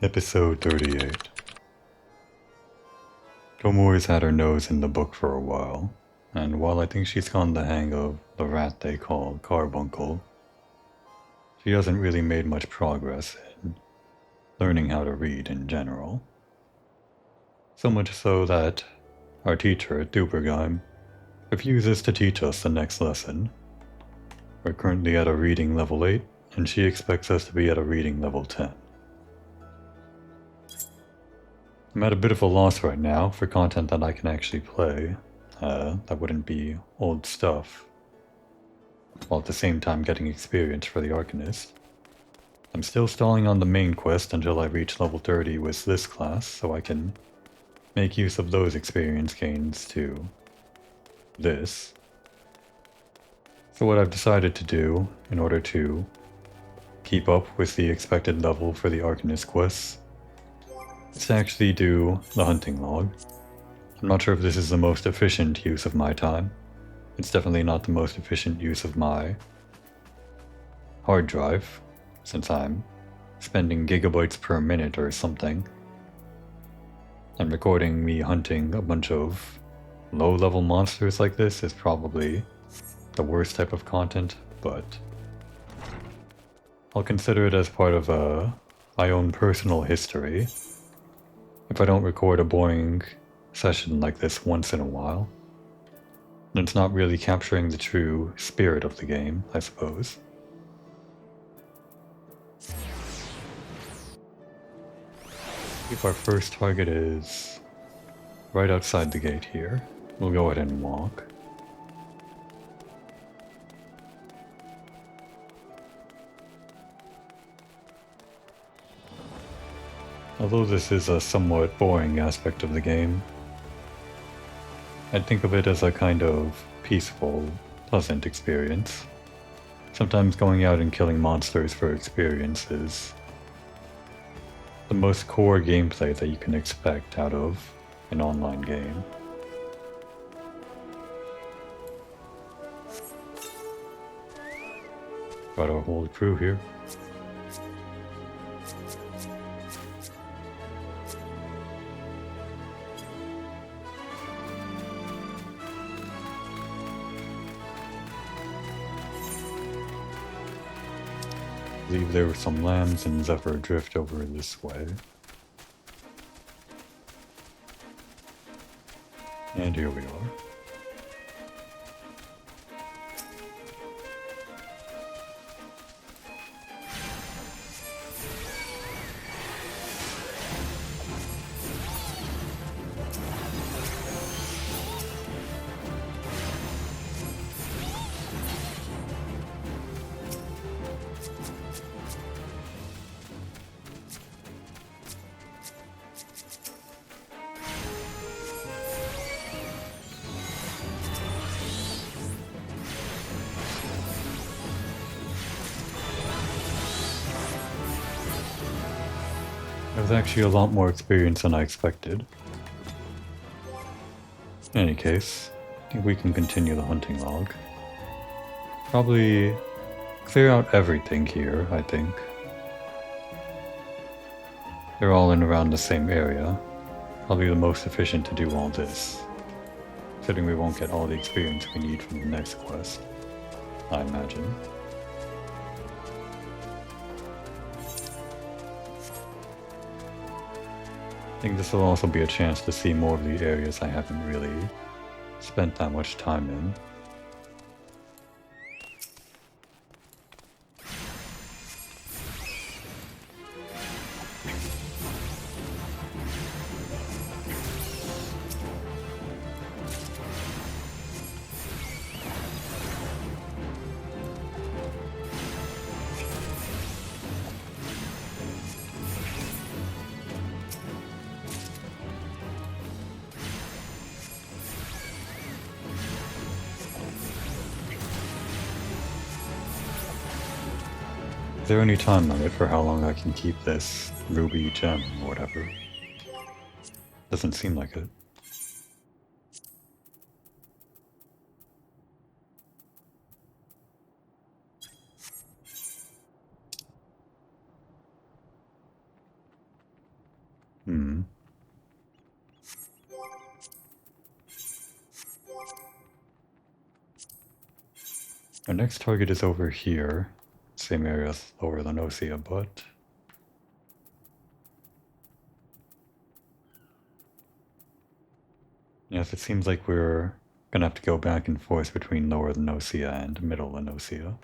Episode 38. Tomoe's had her nose in the book for a while, and while I think she's gotten the hang of the rat they call carbuncle, she hasn't really made much progress in learning how to read in general. So much so that our teacher at Dubergeim refuses to teach us the next lesson. We're currently at a reading level 8, and she expects us to be at a reading level 10. I'm at a bit of a loss right now for content that I can actually play, that wouldn't be old stuff, while at the same time getting experience for the Arcanist. I'm still stalling on the main quest until I reach level 30 with this class, so I can make use of those experience gains to this. So what I've decided to do, in order to keep up with the expected level for the Arcanist quests, is to actually do the hunting log. I'm not sure if this is the most efficient use of my time. It's definitely not the most efficient use of my hard drive, since I'm spending gigabytes per minute or something, and recording me hunting a bunch of low-level monsters like this is probably the worst type of content, but I'll consider it as part of my own personal history. If I don't record a boring session like this once in a while, then it's not really capturing the true spirit of the game, I suppose. If our first target is right outside the gate here, we'll go ahead and walk. Although this is a somewhat boring aspect of the game, I'd think of it as a kind of peaceful, pleasant experience. Sometimes going out and killing monsters for experience is the most core gameplay that you can expect out of an online game. Got our whole crew here. I believe there were some lambs in Zephyr Drift over this way. And here we are. That was actually a lot more experience than I expected. In any case, I think we can continue the hunting log. Probably clear out everything here, I think. They're all in around the same area. Probably the most efficient to do all this, considering we won't get all the experience we need from the next quest, I imagine. I think this will also be a chance to see more of the areas I haven't really spent that much time in. Is there any time limit for how long I can keep this ruby gem or whatever? Doesn't seem like it. Our next target is over here. Same area as Lower Lenosia, but... yes, it seems like we're gonna have to go back and forth between Lower Lenosia and Middle Lenosia.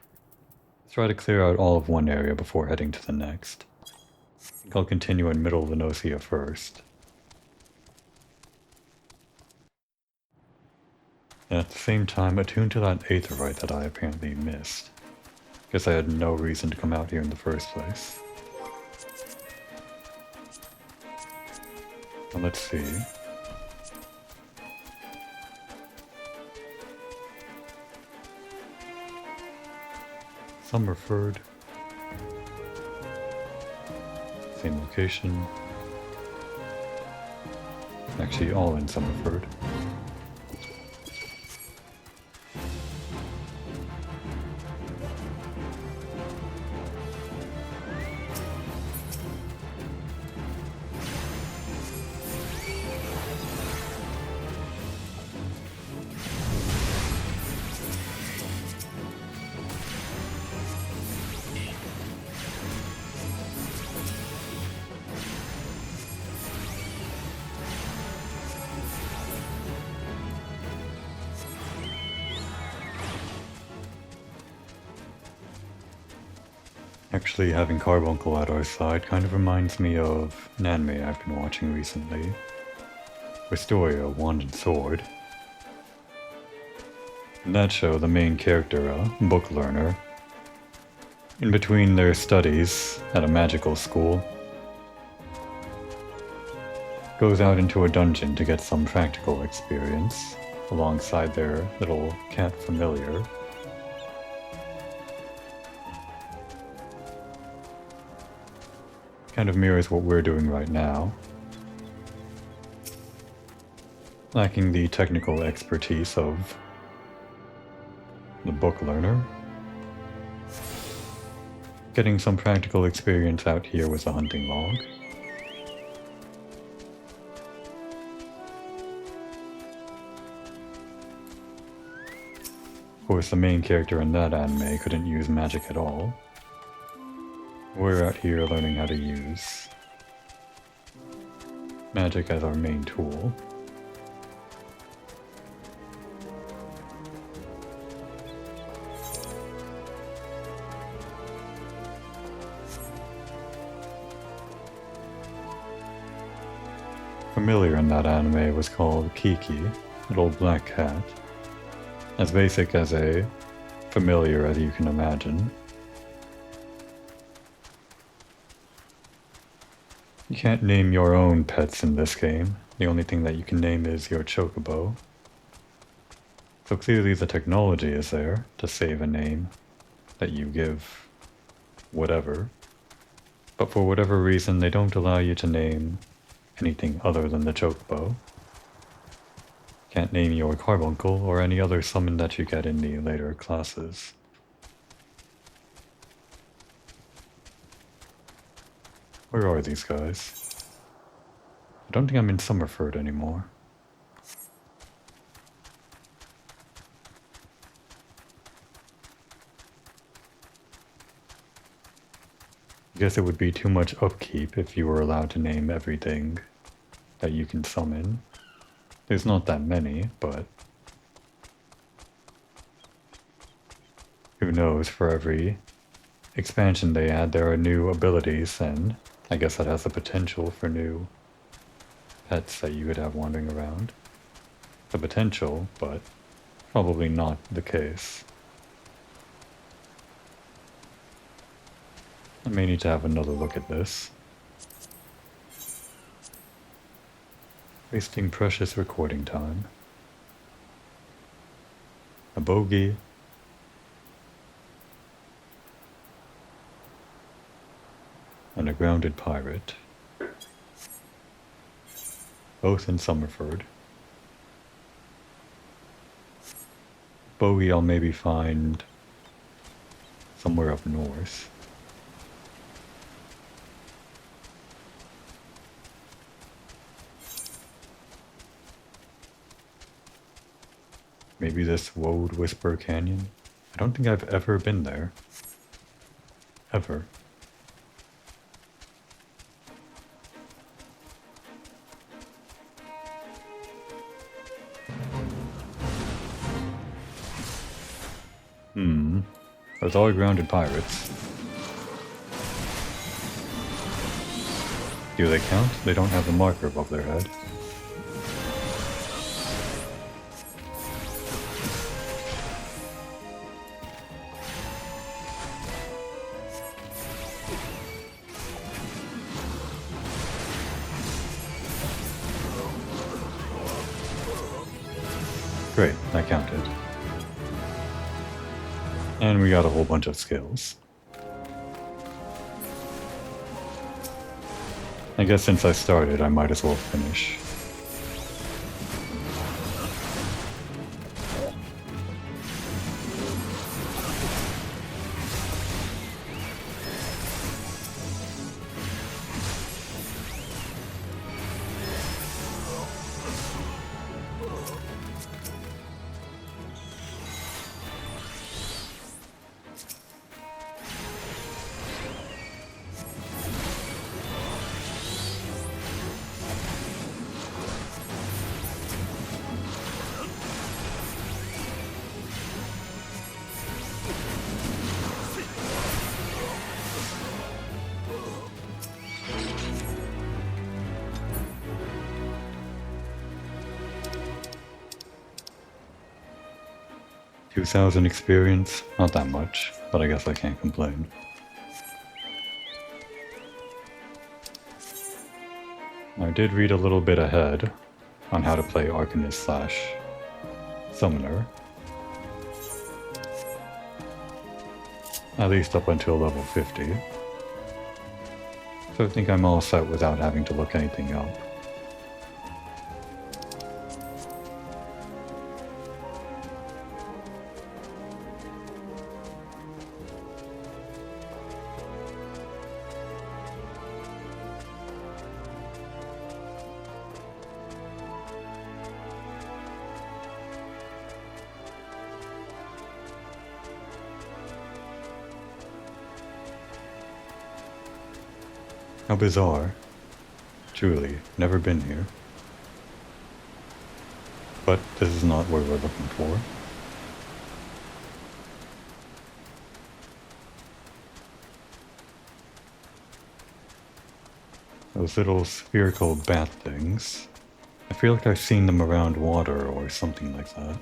Let's try to clear out all of one area before heading to the next. I think I'll continue in Middle Lenosia first. And at the same time, attune to that aetherite that I apparently missed. Guess I had no reason to come out here in the first place. Well, let's see. Summerford. Same location. Actually, all in Summerford. Actually, having Carbuncle at our side kind of reminds me of an anime I've been watching recently. Wisteria, Wand and Sword. In that show, the main character, a book learner, in between their studies at a magical school, goes out into a dungeon to get some practical experience alongside their little cat familiar. Kind of mirrors what we're doing right now. Lacking the technical expertise of the book learner. Getting some practical experience out here with a hunting log. Of course, the main character in that anime couldn't use magic at all. We're out here learning how to use magic as our main tool. Familiar in that anime was called Kiki, little black cat. As basic as a familiar as you can imagine. You can't name your own pets in this game. The only thing that you can name is your chocobo. So clearly the technology is there to save a name that you give whatever. But for whatever reason, they don't allow you to name anything other than the chocobo. Can't name your carbuncle or any other summon that you get in the later classes. Where are these guys? I don't think I'm in Summerford anymore. I guess it would be too much upkeep if you were allowed to name everything that you can summon. There's not that many, but who knows, for every expansion they add there are new abilities, and I guess that has the potential for new pets that you could have wandering around. The potential, but probably not the case. I may need to have another look at this. Wasting precious recording time. A bogey. And a grounded pirate. Both in Summerford. Bogey I'll maybe find somewhere up north. Maybe this Woad Whisper Canyon? I don't think I've ever been there. Ever. Those all grounded pirates. Do they count? They don't have the marker above their head. Great, that counted. And we got a whole bunch of skills. I guess since I started, I might as well finish. $2,000 experience, not that much, but I guess I can't complain. I did read a little bit ahead on how to play Arcanist / Summoner. At least up until level 50. So I think I'm all set without having to look anything up. How bizarre. Truly, never been here. But this is not what we're looking for. Those little spherical bat things. I feel like I've seen them around water or something like that.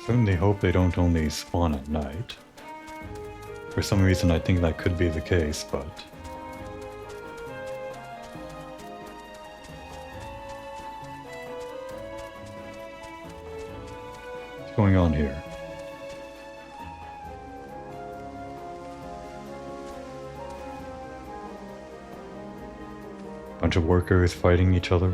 Certainly hope they don't only spawn at night. For some reason I think that could be the case, but... what's going on here? Bunch of workers fighting each other?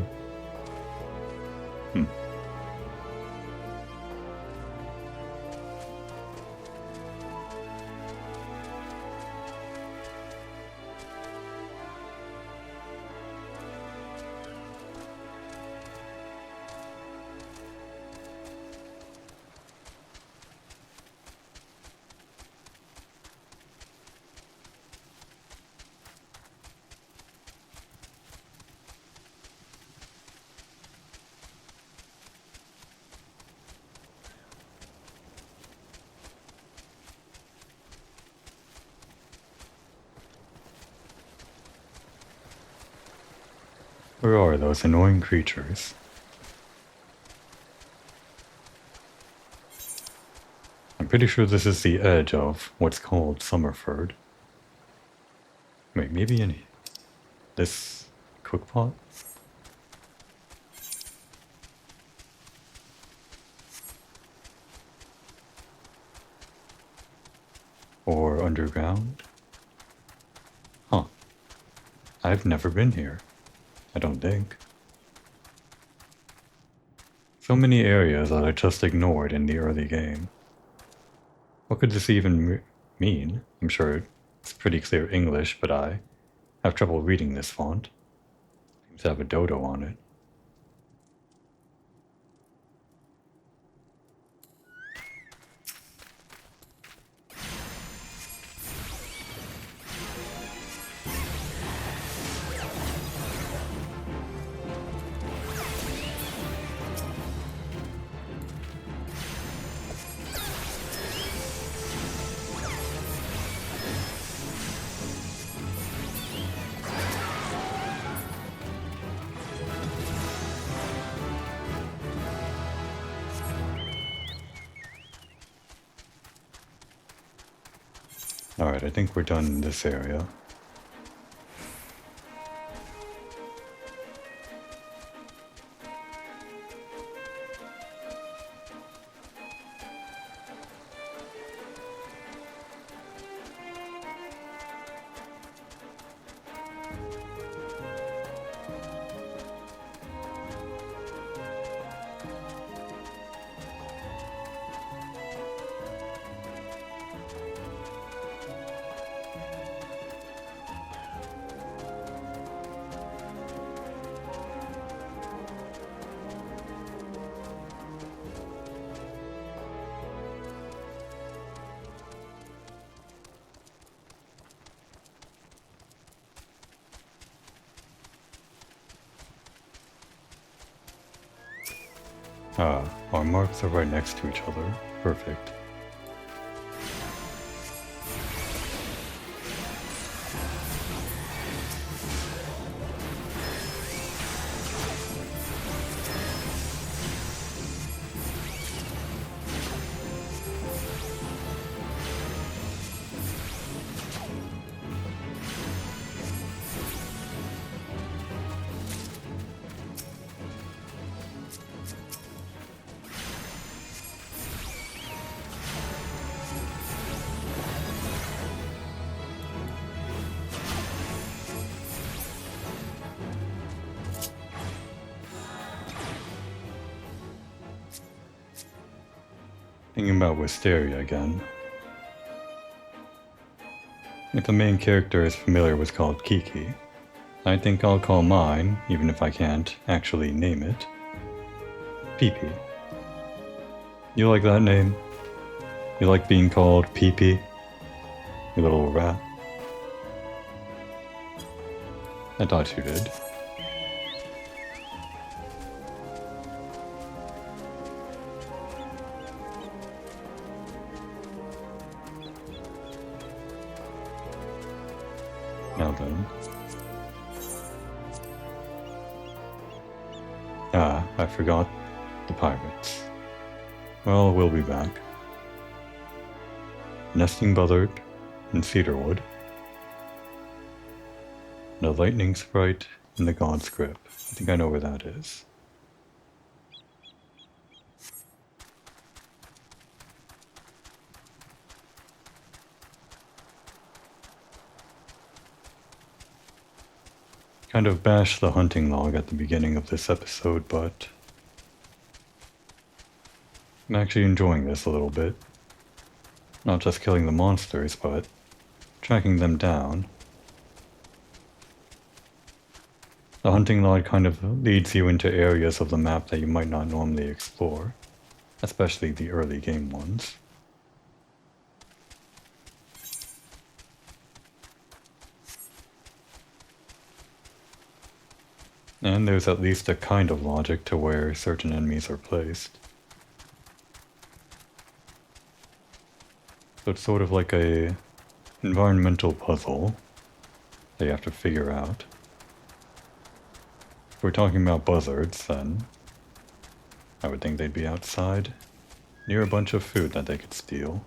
Where are those annoying creatures? I'm pretty sure this is the edge of what's called Summerford. Wait, maybe in this cookpot? Or underground? Huh. I've never been here. I don't think. So many areas that I just ignored in the early game. What could this even mean? I'm sure it's pretty clear English, but I have trouble reading this font. Just have a dodo on it. Alright, I think we're done in this area. Ah, our marks are right next to each other. Perfect. Thinking about Wisteria again. If the main character is familiar with called Kiki, I think I'll call mine, even if I can't actually name it, Pee-Pee. You like that name? You like being called Pee-Pee? You little rat? I thought you did. Now then. Ah, I forgot the pirates. Well, we'll be back. Nesting buzzard and cedarwood. And a lightning sprite in the god's grip. I think I know where that is. Kind of bashed the hunting log at the beginning of this episode, but I'm actually enjoying this a little bit. Not just killing the monsters, but tracking them down. The hunting log kind of leads you into areas of the map that you might not normally explore, especially the early game ones. And there's at least a kind of logic to where certain enemies are placed. So it's sort of like a environmental puzzle that you have to figure out. If we're talking about buzzards, then I would think they'd be outside, near a bunch of food that they could steal.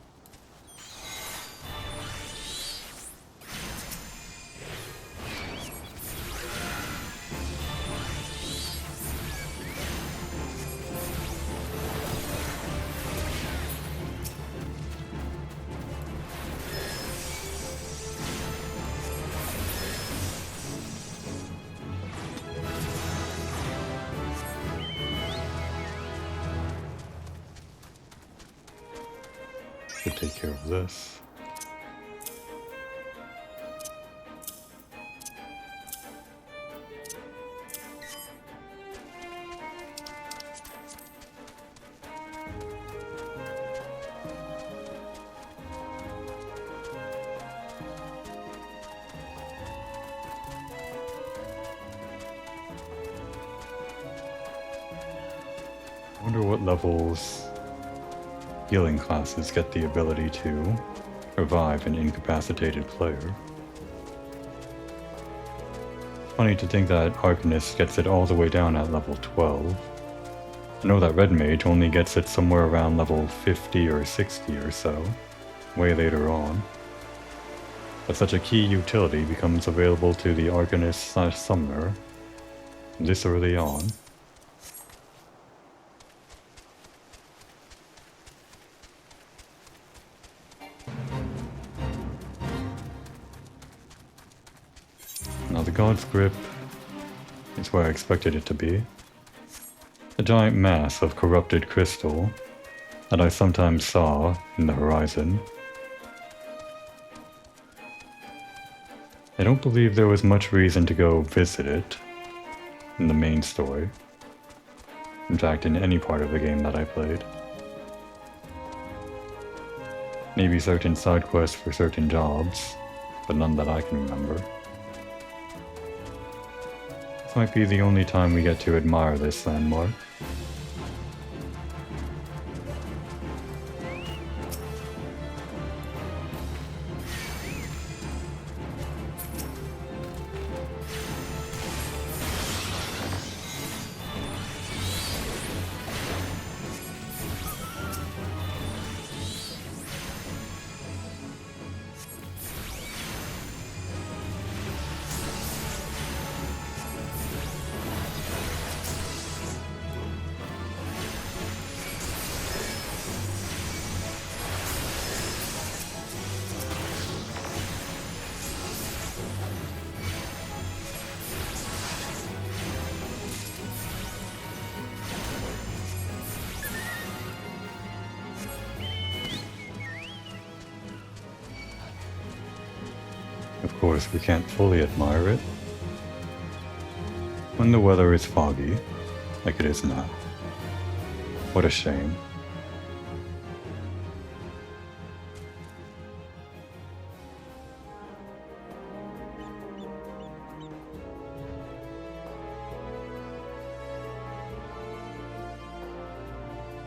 Should take care of this. I wonder what levels healing classes get the ability to revive an incapacitated player. It's funny to think that Arcanist gets it all the way down at level 12. I know that Red Mage only gets it somewhere around level 50 or 60 or so, way later on. But such a key utility becomes available to the Arcanist/Summoner this early on. Now the God's Grip is where I expected it to be. A giant mass of corrupted crystal that I sometimes saw in the horizon. I don't believe there was much reason to go visit it in the main story. In fact, in any part of the game that I played. Maybe certain side quests for certain jobs, but none that I can remember. This might be the only time we get to admire this landmark. Of course, we can't fully admire it when the weather is foggy, like it is now. What a shame.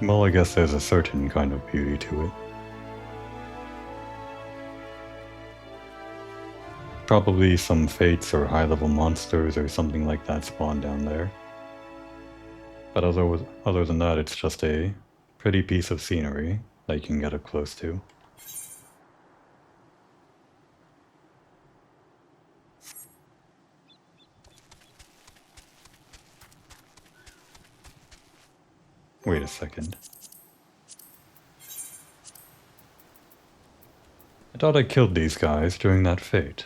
Well, I guess there's a certain kind of beauty to it. Probably some fates or high-level monsters or something like that spawn down there. But other than that, it's just a pretty piece of scenery that you can get up close to. Wait a second. I thought I killed these guys during that fate.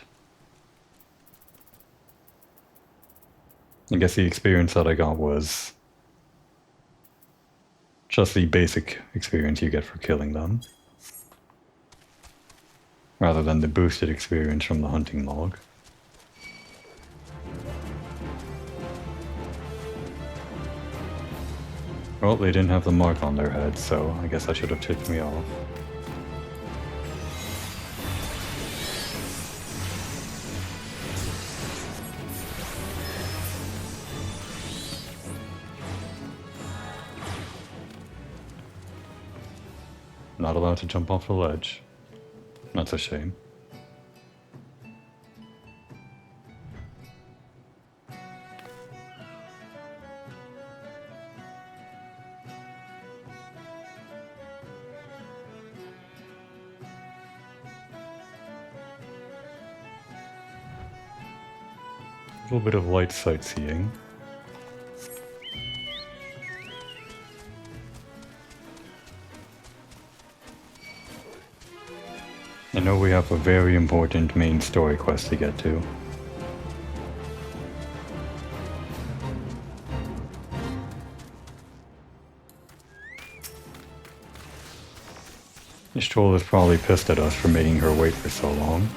I guess the experience that I got was just the basic experience you get for killing them, rather than the boosted experience from the hunting log. Well, they didn't have the mark on their head, so I guess I should have tipped me off. Not allowed to jump off the ledge. That's a shame. A little bit of light sightseeing. I know we have a very important main story quest to get to. This troll is probably pissed at us for making her wait for so long.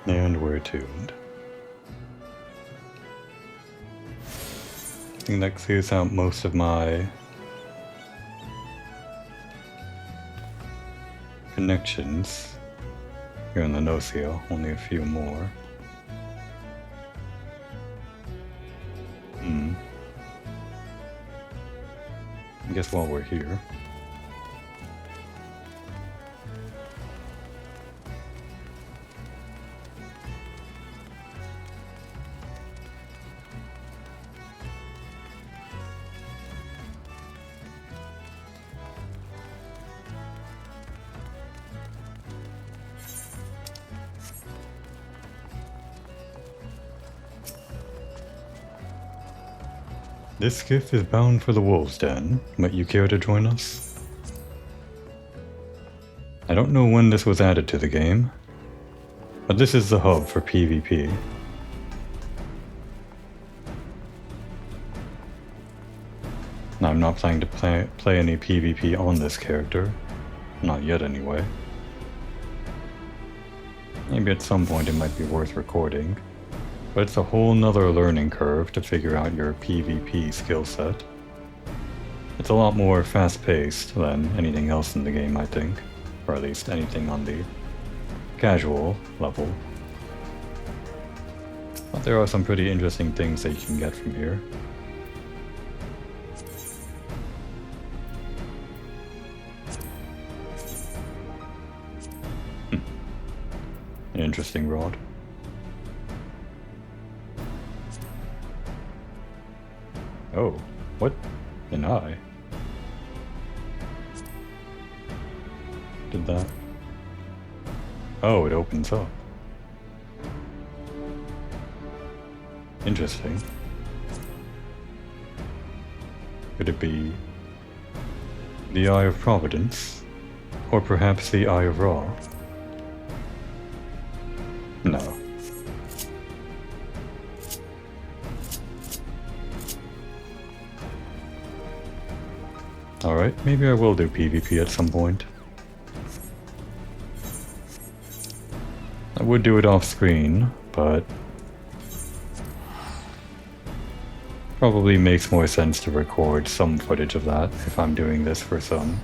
And we're tuned. I think that clears out most of my connections here in the Nocia, only a few more. I guess while we're here, this skiff is bound for the Wolves' Den. Might you care to join us? I don't know when this was added to the game, but this is the hub for PvP. Now, I'm not planning to play any PvP on this character. Not yet, anyway. Maybe at some point it might be worth recording. But it's a whole nother learning curve to figure out your PvP skill set. It's a lot more fast-paced than anything else in the game, I think. Or at least anything on the casual level. But there are some pretty interesting things that you can get from here. An interesting rod. Oh, what an eye. Did that? Oh, it opens up. Interesting. Could it be the Eye of Providence? Or perhaps the Eye of Ra? No. Alright, maybe I will do PvP at some point. I would do it off screen, but probably makes more sense to record some footage of that if I'm doing this for some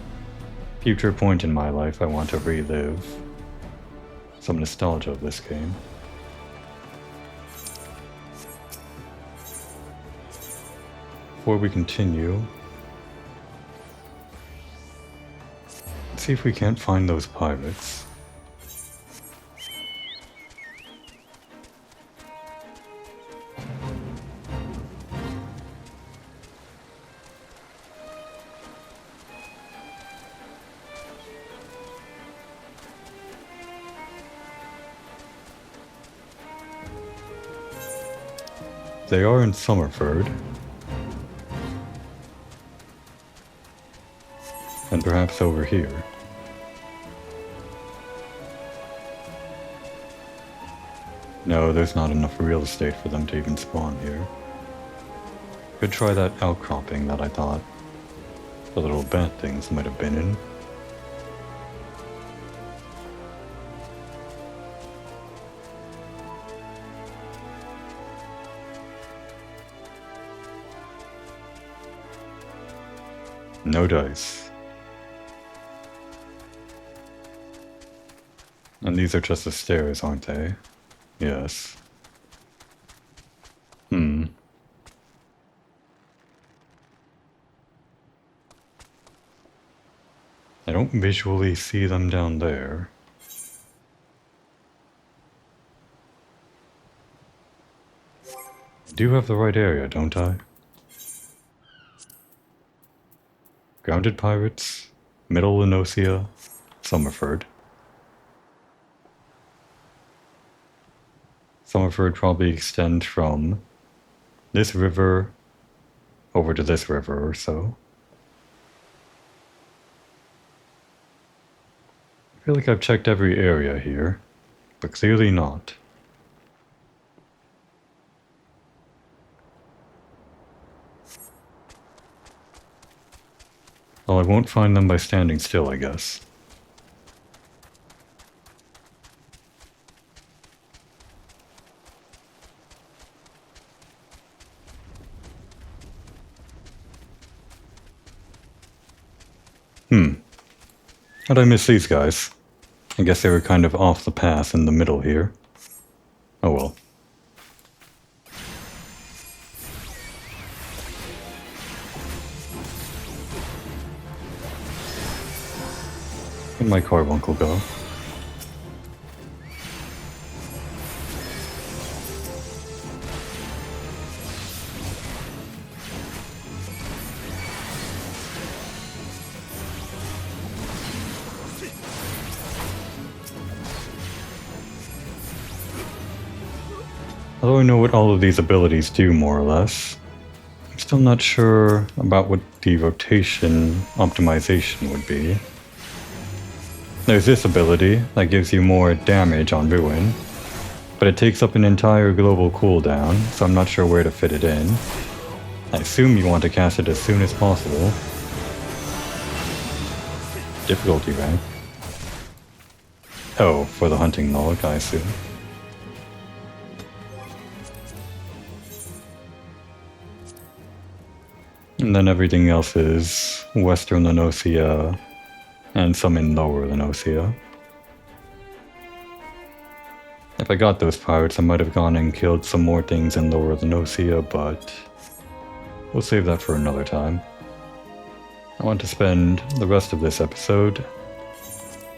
future point in my life I want to relive some nostalgia of this game. Before we continue, let's see if we can't find those pirates. They are in Summerford. And perhaps over here. No, there's not enough real estate for them to even spawn here. Could try that outcropping that I thought the little bat things might have been in. No dice. And these are just the stairs, aren't they? Yes. I don't visually see them down there. I do have the right area, don't I? Grounded Pirates, Middle Lenosia, Summerford. Summerford probably extends from this river over to this river or so. I feel like I've checked every area here, but clearly not. Well, I won't find them by standing still, I guess. How'd I miss these guys? I guess they were kind of off the path in the middle here. Oh well. Where'd my carbuncle go? Although I know what all of these abilities do, more or less, I'm still not sure about what the rotation optimization would be. There's this ability that gives you more damage on Ruin, but it takes up an entire global cooldown, so I'm not sure where to fit it in. I assume you want to cast it as soon as possible. Difficulty rank. Oh, for the hunting log, I assume. And then everything else is Western Lenosia and some in Lower Lenosia. If I got those pirates, I might have gone and killed some more things in Lower Lenosia, but we'll save that for another time. I want to spend the rest of this episode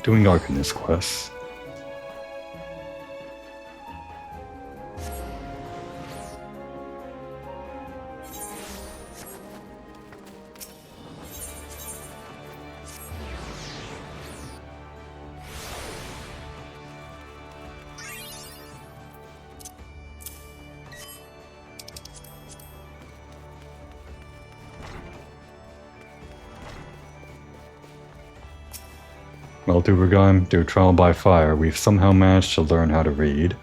doing Arcanist quests. Well, Dubergheim, through trial by fire, we've somehow managed to learn how to read.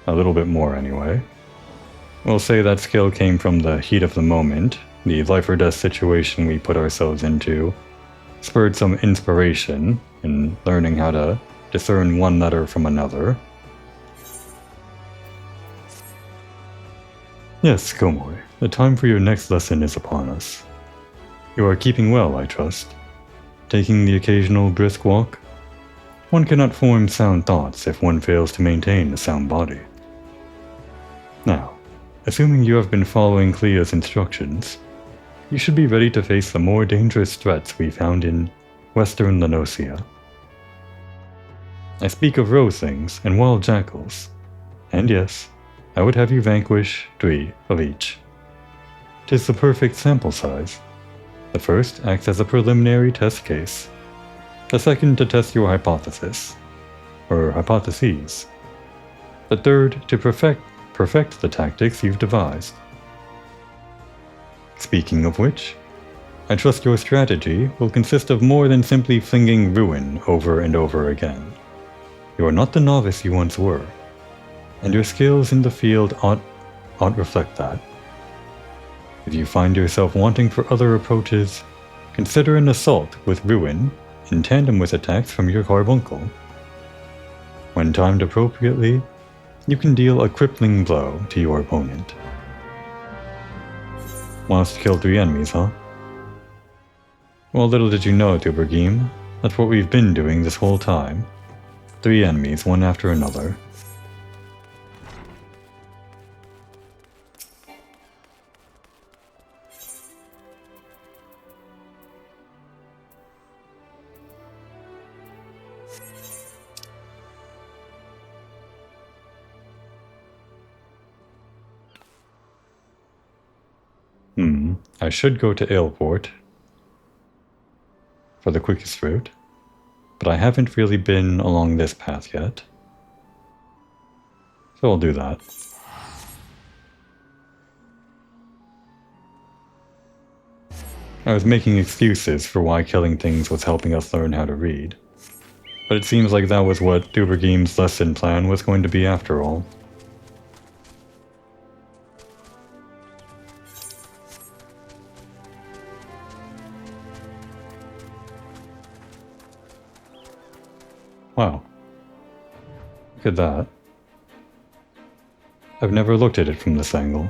A little bit more, anyway. We'll say that skill came from the heat of the moment. The life or death situation we put ourselves into spurred some inspiration in learning how to discern one letter from another. Yes, Komori, the time for your next lesson is upon us. You are keeping well, I trust. Taking the occasional brisk walk? One cannot form sound thoughts if one fails to maintain a sound body. Now, assuming you have been following Clea's instructions, you should be ready to face the more dangerous threats we found in Western Lenosia. I speak of rose things and wild jackals, and yes, I would have you vanquish 3 of each. 'Tis the perfect sample size. The first acts as a preliminary test case. The second to test your hypothesis, or hypotheses. The third to perfect the tactics you've devised. Speaking of which, I trust your strategy will consist of more than simply flinging ruin over and over again. You are not the novice you once were, and your skills in the field ought reflect that. If you find yourself wanting for other approaches, consider an assault with ruin in tandem with attacks from your carbuncle. When timed appropriately, you can deal a crippling blow to your opponent. Wants to kill 3 enemies, huh? Well, little did you know, Dubergheim, that's what we've been doing this whole time. 3 enemies, one after another. I should go to Aleport for the quickest route, but I haven't really been along this path yet, so I'll do that. I was making excuses for why killing things was helping us learn how to read, but it seems like that was what Dubergheim's lesson plan was going to be after all. Wow. Look at that. I've never looked at it from this angle.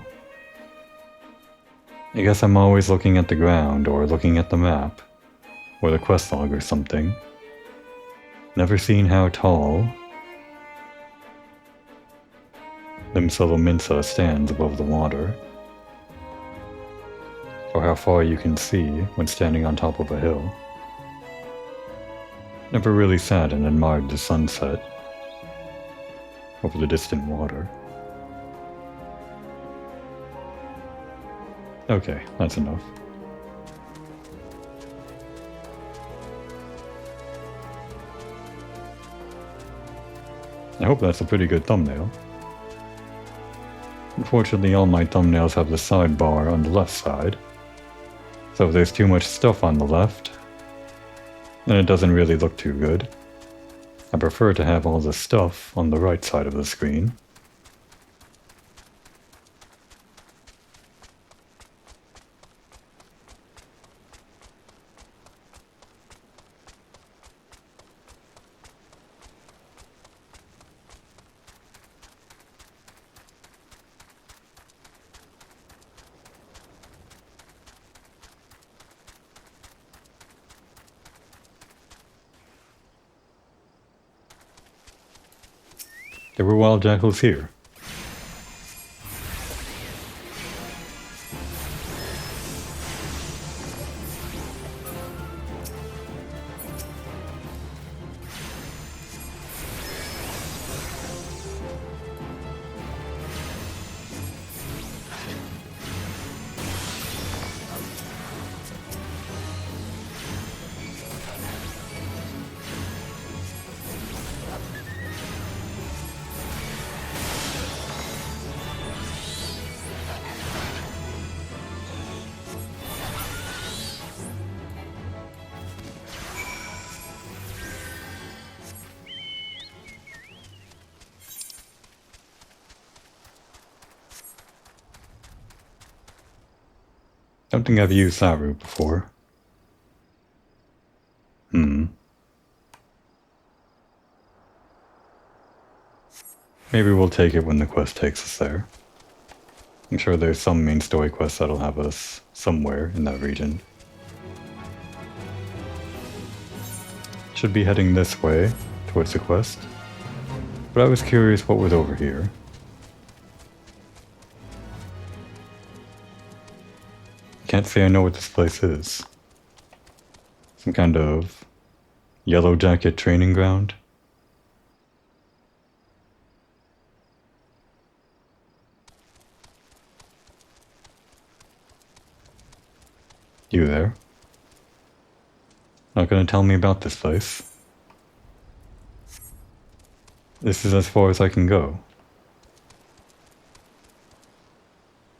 I guess I'm always looking at the ground or looking at the map, or the quest log or something. Never seen how tall Limsolominsa stands above the water, or how far you can see when standing on top of a hill. Never really sat and admired the sunset over the distant water. Okay, that's enough. I hope that's a pretty good thumbnail. Unfortunately, all my thumbnails have the sidebar on the left side, so if there's too much stuff on the left, then it doesn't really look too good. I prefer to have all the stuff on the right side of the screen. There were wild jackals here. Don't think I've used that route before. Maybe we'll take it when the quest takes us there. I'm sure there's some main story quest that'll have us somewhere in that region. Should be heading this way, towards the quest. But I was curious what was over here. Can't say I know what this place is. Some kind of yellow jacket training ground? You there? Not gonna tell me about this place. This is as far as I can go.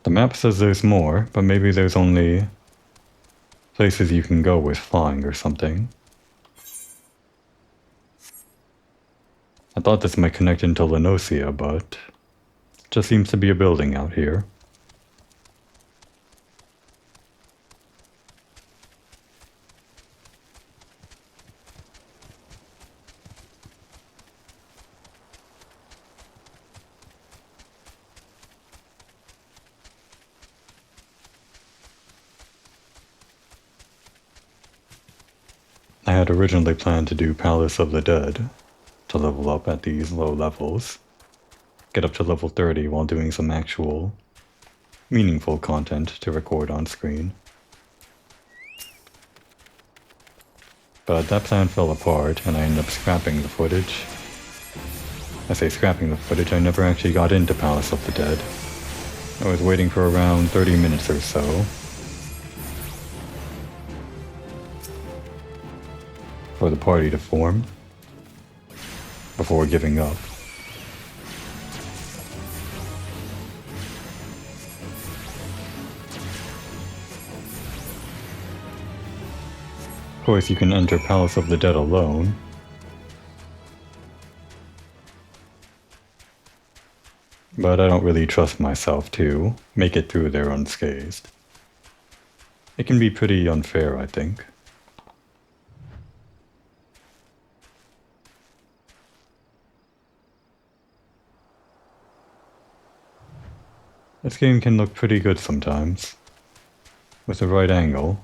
The map says there's more, but maybe there's only places you can go with flying or something. I thought this might connect into Lenosia, but it just seems to be a building out here. I had originally planned to do Palace of the Dead to level up at these low levels, get up to level 30 while doing some actual meaningful content to record on screen. But that plan fell apart and I ended up scrapping the footage. I say scrapping the footage, I never actually got into Palace of the Dead. I was waiting for around 30 minutes or so for the party to form before giving up. Of course, you can enter Palace of the Dead alone, but I don't really trust myself to make it through there unscathed. It can be pretty unfair, I think. This game can look pretty good sometimes, with the right angle.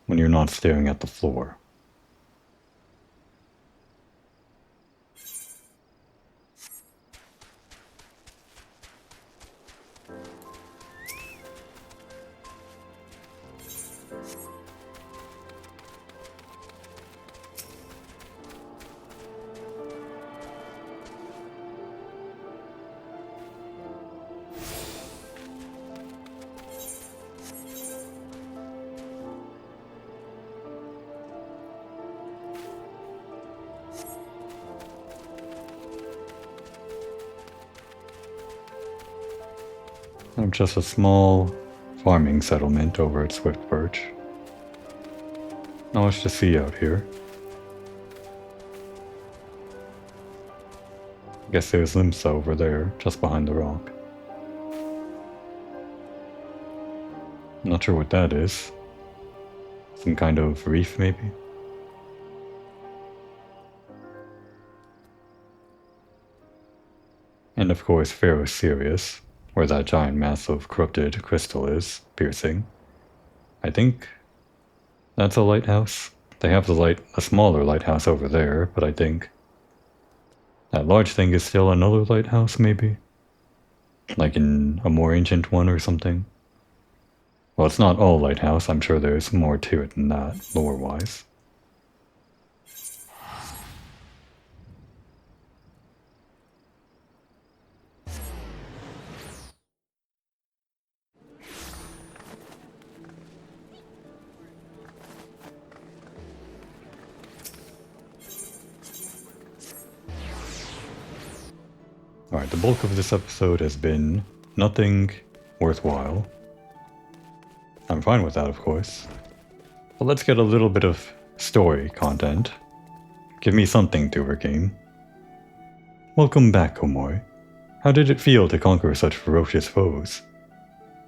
when you're not staring at the floor. I'm just a small farming settlement over at Swift Birch. Not much to see out here. I guess there's Limsa over there, just behind the rock. Not sure what that is. Some kind of reef, maybe? And of course, Pharaoh Sirius, where that giant mass of corrupted crystal is, piercing. I think that's a lighthouse. They have a smaller lighthouse over there, but I think that large thing is still another lighthouse, maybe? Like in a more ancient one or something? Well, it's not all lighthouse, I'm sure there's more to it than that, lore-wise. Alright, the bulk of this episode has been nothing worthwhile. I'm fine with that, of course. But let's get a little bit of story content. Give me something to overcome. Welcome back, Komoi. How did it feel to conquer such ferocious foes?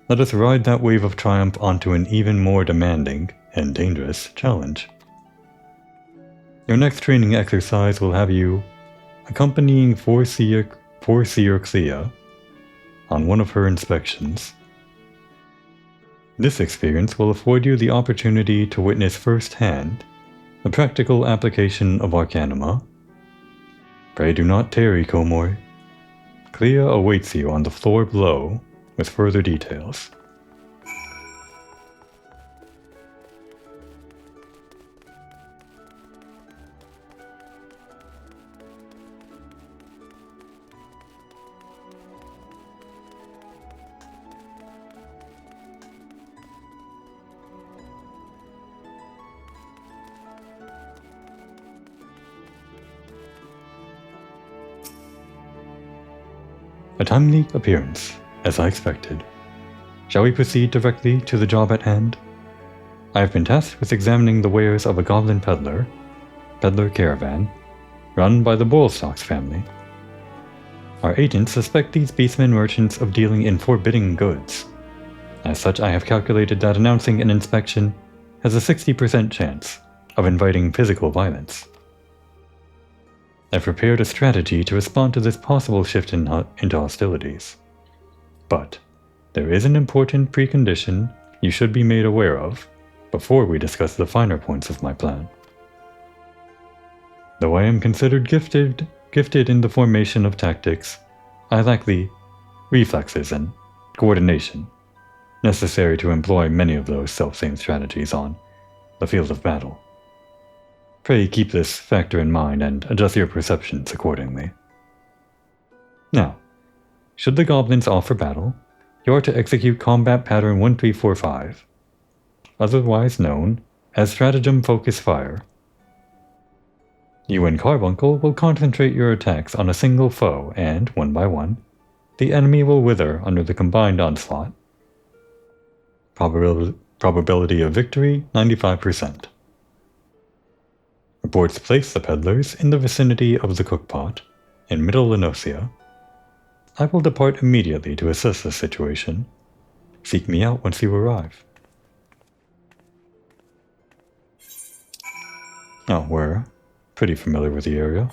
Let us ride that wave of triumph onto an even more demanding and dangerous challenge. Your next training exercise will have you accompanying Clea on one of her inspections. This experience will afford you the opportunity to witness firsthand the practical application of Arcanima. Pray do not tarry, Komoi. Clea awaits you on the floor below with further details. A timely appearance, as I expected. Shall we proceed directly to the job at hand? I have been tasked with examining the wares of a goblin peddler caravan, run by the Boilstocks family. Our agents suspect these beastmen merchants of dealing in forbidden goods. As such, I have calculated that announcing an inspection has a 60% chance of inviting physical violence. I've prepared a strategy to respond to this possible shift into hostilities. But there is an important precondition you should be made aware of before we discuss the finer points of my plan. Though I am considered gifted in the formation of tactics, I lack the reflexes and coordination necessary to employ many of those self-same strategies on the field of battle. Pray keep this factor in mind and adjust your perceptions accordingly. Now, should the goblins offer battle, you are to execute combat pattern 1345, otherwise known as stratagem focus fire. You and Carbuncle will concentrate your attacks on a single foe and, one by one, the enemy will wither under the combined onslaught. Probability of victory, 95%. Reports place the peddlers in the vicinity of the cookpot, in Middle Lenosia. I will depart immediately to assess the situation. Seek me out once you arrive. Oh, we're pretty familiar with the area.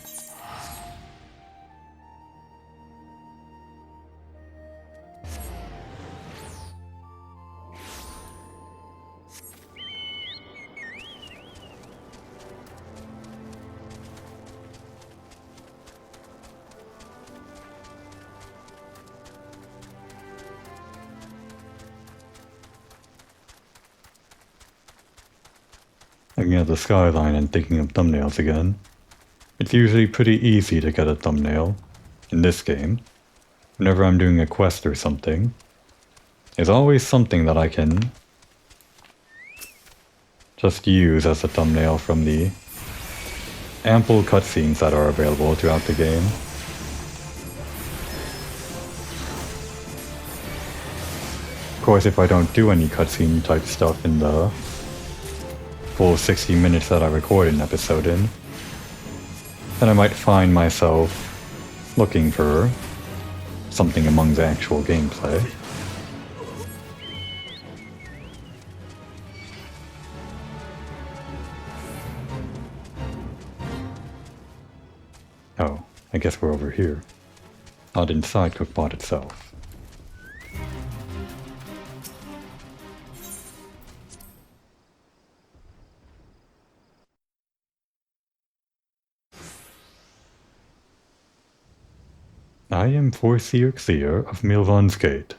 looking at the skyline and thinking of thumbnails again. It's usually pretty easy to get a thumbnail in this game. Whenever I'm doing a quest or something, there's always something that I can just use as a thumbnail from the ample cutscenes that are available throughout the game. Of course, if I don't do any cutscene type stuff in the full 60 minutes that I record an episode in, then I might find myself looking for something among the actual gameplay. Oh, I guess we're over here. Not inside Cookbot itself. I am Foreseer Clear of Milvan's Gate.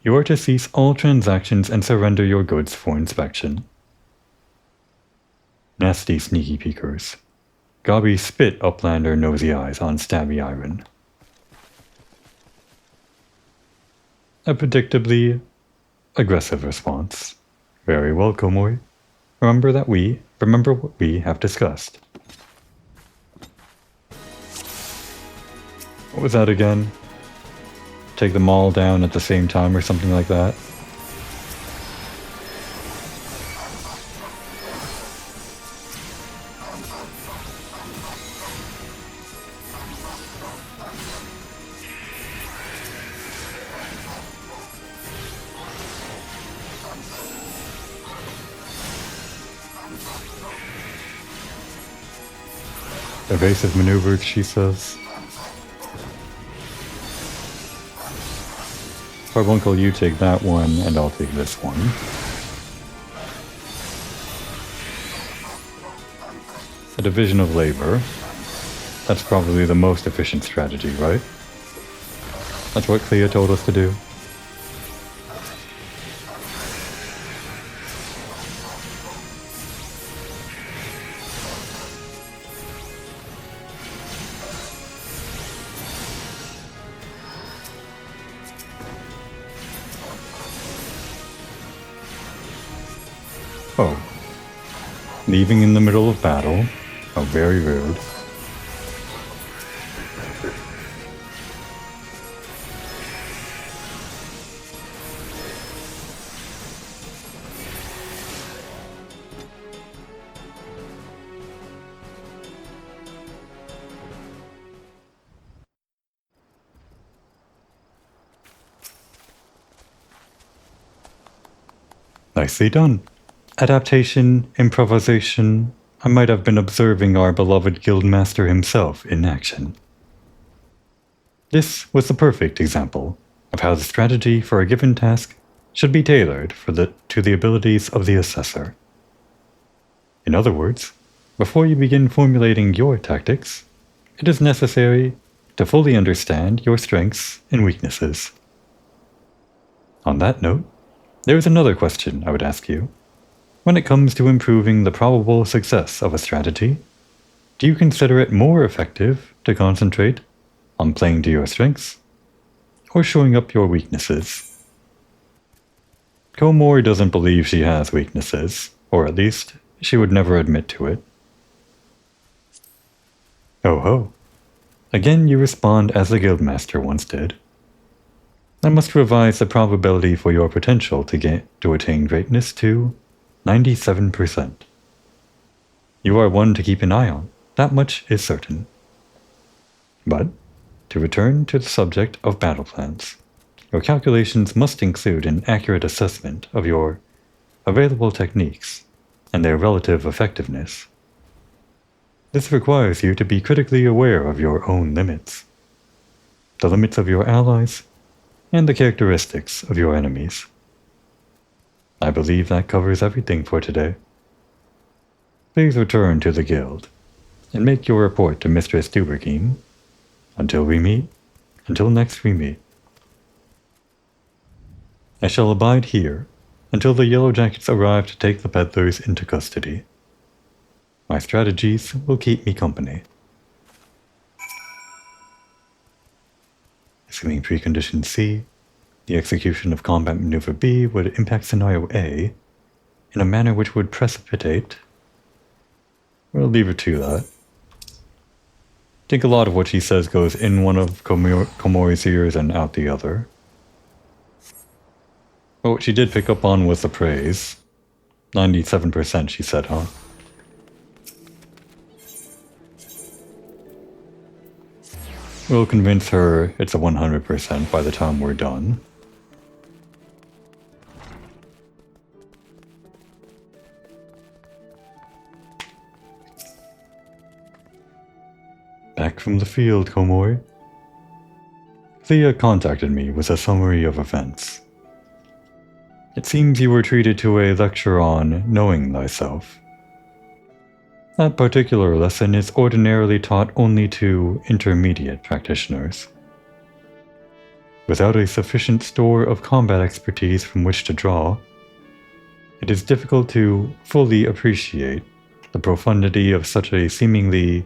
You are to cease all transactions and surrender your goods for inspection. Nasty sneaky peekers. Gobby spit Uplander nosy eyes on stabby iron. A predictably aggressive response. Very well, Komoy. Remember what we have discussed. What was that again? Take them all down at the same time or something like that? Evasive maneuvers, she says. Carbuncle, you take that one, and I'll take this one. A division of labor. That's probably the most efficient strategy, right? That's what Clea told us to do. Oh. Leaving in the middle of battle. Oh, very rude. Nicely done. Adaptation, improvisation. I might have been observing our beloved guildmaster himself in action. This was the perfect example of how the strategy for a given task should be tailored to the abilities of the assessor. In other words, before you begin formulating your tactics, it is necessary to fully understand your strengths and weaknesses. On that note, there is another question I would ask you. When it comes to improving the probable success of a strategy, do you consider it more effective to concentrate on playing to your strengths or showing up your weaknesses? Komori doesn't believe she has weaknesses, or at least she would never admit to it. Oh ho. Again you respond as the guildmaster once did. I must revise the probability for your potential to attain greatness to 97%. You are one to keep an eye on, that much is certain. But, to return to the subject of battle plans, your calculations must include an accurate assessment of your available techniques and their relative effectiveness. This requires you to be critically aware of your own limits, the limits of your allies, and the characteristics of your enemies. I believe that covers everything for today. Please return to the guild and make your report to Mistress Dubergine. Until next we meet. I shall abide here until the Yellow Jackets arrive to take the peddlers into custody. My strategies will keep me company. Assuming precondition C, the execution of combat maneuver B would impact scenario A in a manner which would precipitate. We'll leave it to that. I think a lot of what she says goes in one of Komori's ears and out the other. But what she did pick up on was the praise. 97% she said, huh? We'll convince her it's a 100% by the time we're done. Back from the field, Komori. Thea contacted me with a summary of events. It seems you were treated to a lecture on knowing thyself. That particular lesson is ordinarily taught only to intermediate practitioners. Without a sufficient store of combat expertise from which to draw, it is difficult to fully appreciate the profundity of such a seemingly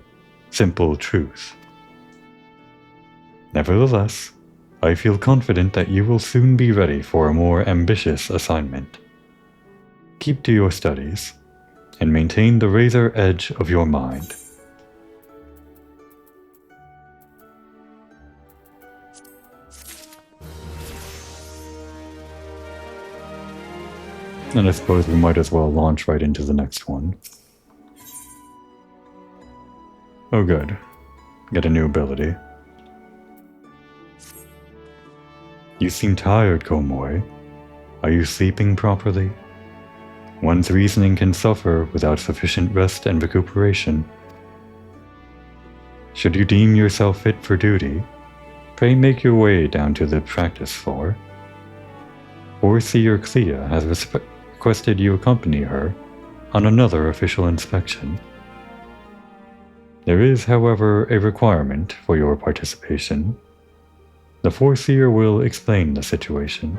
simple truth. Nevertheless, I feel confident that you will soon be ready for a more ambitious assignment. Keep to your studies, and maintain the razor edge of your mind. And I suppose we might as well launch right into the next one. Oh good. Get a new ability. You seem tired, Komori. Are you sleeping properly? One's reasoning can suffer without sufficient rest and recuperation. Should you deem yourself fit for duty, pray make your way down to the practice floor. Overseer Clea has requested you accompany her on another official inspection. There is, however, a requirement for your participation. The Foreseer will explain the situation.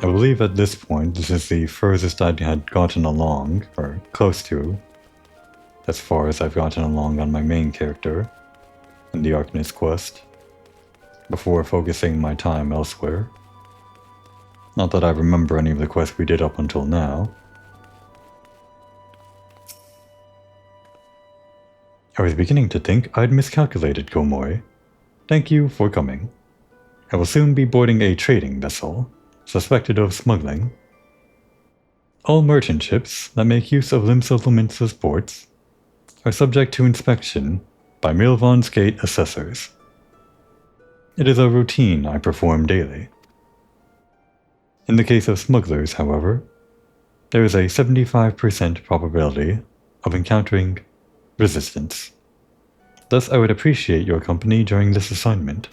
I believe at this point this is the furthest I had gotten along, or close to, as far as I've gotten along on my main character in the Arcanist quest, before focusing my time elsewhere. Not that I remember any of the quests we did up until now. I was beginning to think I'd miscalculated, Komori. Thank you for coming. I will soon be boarding a trading vessel, suspected of smuggling. All merchant ships that make use of Limsa ports are subject to inspection by Milvan's Gate assessors. It is a routine I perform daily. In the case of smugglers, however, there is a 75% probability of encountering resistance. Thus, I would appreciate your company during this assignment.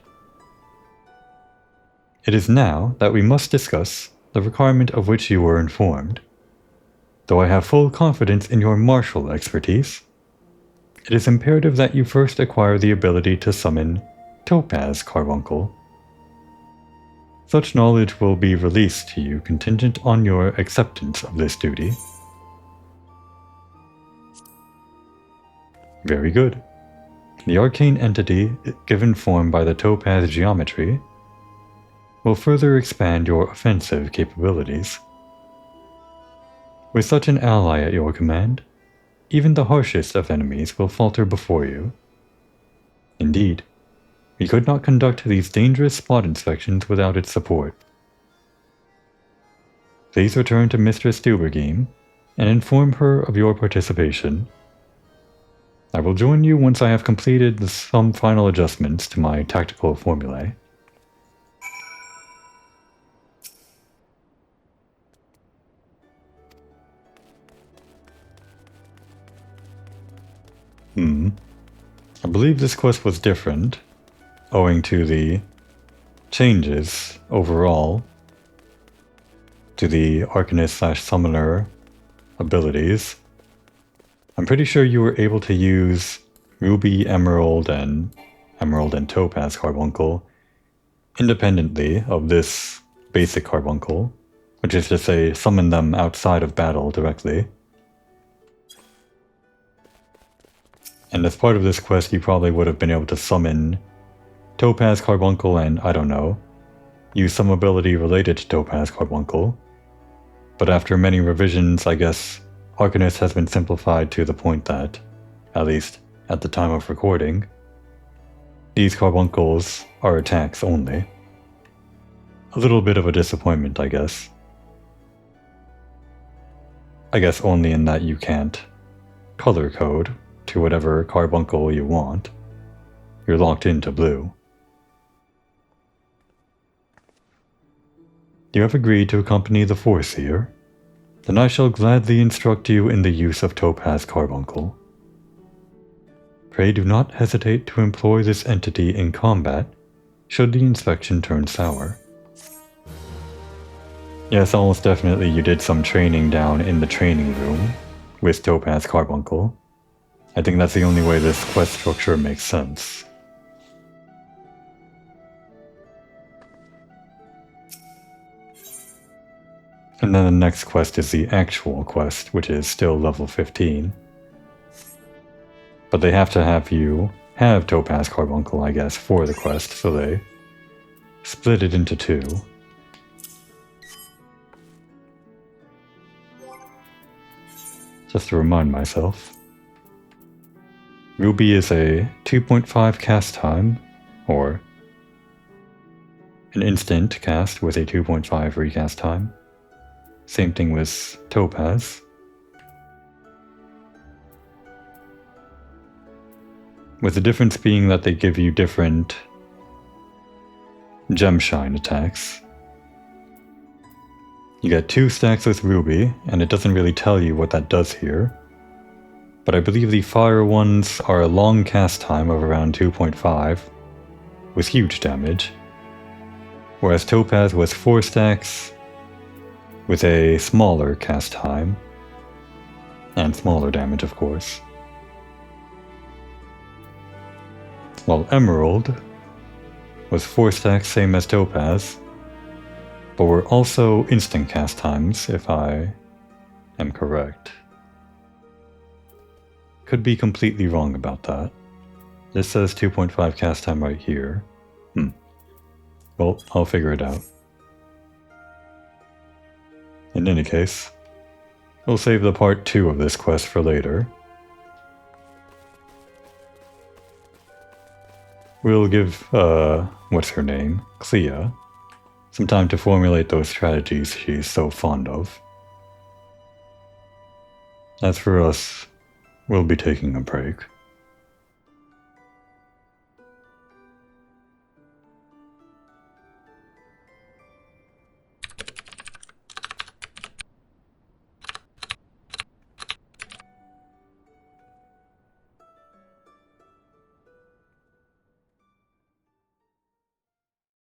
It is now that we must discuss the requirement of which you were informed. Though I have full confidence in your martial expertise, it is imperative that you first acquire the ability to summon Topaz Carbuncle. Such knowledge will be released to you contingent on your acceptance of this duty. Very good. The arcane entity, given form by the Topaz geometry, will further expand your offensive capabilities. With such an ally at your command, even the harshest of enemies will falter before you. Indeed, we could not conduct these dangerous spot inspections without its support. Please return to Mistress Dubergame and inform her of your participation. I will join you once I have completed some final adjustments to my tactical formulae. I believe this quest was different, owing to the changes overall to the Arcanist/Summoner abilities. I'm pretty sure you were able to use Ruby, Emerald, and Topaz Carbuncle independently of this basic Carbuncle, which is to say, summon them outside of battle directly. And as part of this quest, you probably would have been able to summon Topaz Carbuncle and, I don't know, use some ability related to Topaz Carbuncle. But after many revisions, I guess Arcanist has been simplified to the point that, at least at the time of recording, these carbuncles are attacks only. A little bit of a disappointment, I guess. I guess only in that you can't color code to whatever carbuncle you want. You're locked into blue. You have agreed to accompany the Foreseer? Then I shall gladly instruct you in the use of Topaz Carbuncle. Pray do not hesitate to employ this entity in combat, should the inspection turn sour. Yes, almost definitely you did some training down in the training room with Topaz Carbuncle. I think that's the only way this quest structure makes sense. And then the next quest is the actual quest, which is still level 15. But they have to have you have Topaz Carbuncle, I guess, for the quest, so they split it into two. Just to remind myself. Ruby is a 2.5 cast time, or an instant cast with a 2.5 recast time. Same thing with Topaz. With the difference being that they give you different gem shine attacks. You get 2 stacks with Ruby, and it doesn't really tell you what that does here. But I believe the fire ones are a long cast time of around 2.5, with huge damage. Whereas Topaz was 4 stacks, with a smaller cast time, and smaller damage of course. While Emerald was 4 stacks, same as Topaz, but were also instant cast times, if I am correct. Could be completely wrong about that. This says 2.5 cast time right here. Well, I'll figure it out. In any case, we'll save the part 2 of this quest for later. We'll give, what's her name? Clea, some time to formulate those strategies she's so fond of. As for us, we'll be taking a break.